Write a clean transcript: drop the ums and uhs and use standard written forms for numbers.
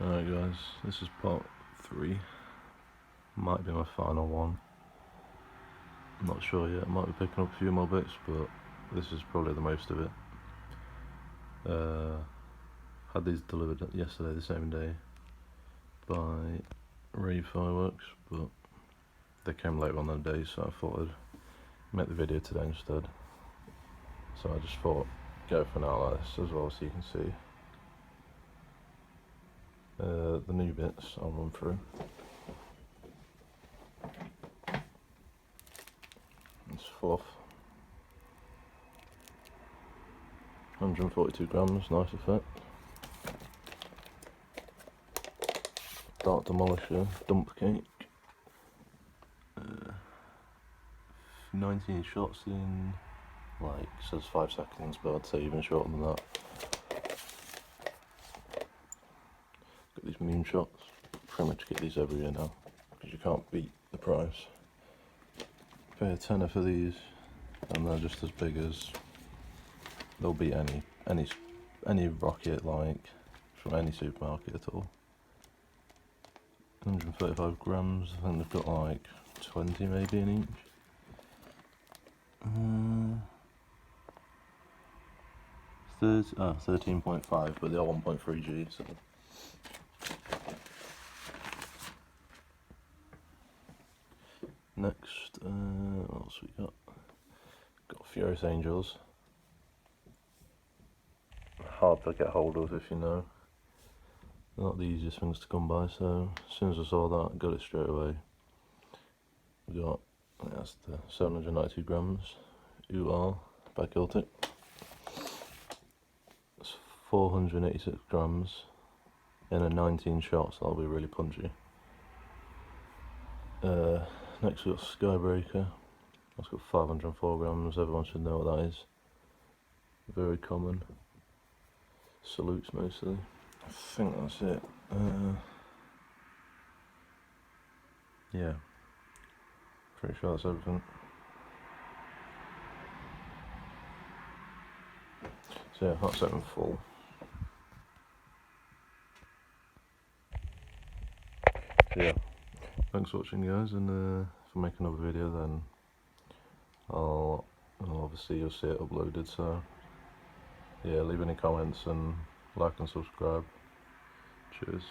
Alright guys, this is part 3. Might be my final one. I'm not sure yet, I might be picking up a few more bits, but this is probably the most of it. Had these delivered yesterday, the same day, by Ravefireworks, but they came later on the day, so I thought I'd make the video today instead. So I just thought, go for now like this as well, so you can see the new bits I'll run through. It's fluff. 142 grams, nice effect. Dark Demolisher, dump cake. 19 shots in, like, says 5 seconds, but I'd say even shorter than that. Got these moon shots. Pretty much get these every year now, because you can't beat the price. Pay a tenner for these, and they're just as big as, they'll beat any rocket, like, from any supermarket at all. 135 grams, I think they've got like 20 maybe in each. 13.5, but they are 1.3G, so. Next, what else we got? Got Furious Angels. Hard to get hold of if you know. They're not the easiest things to come by, so as soon as I saw that, I got it straight away. We got, that's the 792 grams, UR by Celtic. It's 486 grams in a 19 shots, that'll be really punchy. Next we got Skybreaker, that's got 504 grams, everyone should know what that is. Very common. Salutes mostly. I think that's it. Yeah, pretty sure that's everything. So yeah, that's it in full. So yeah, thanks for watching guys, and if I make another video then I'll obviously you'll see it uploaded, so yeah, leave any comments and like and subscribe. Cheers.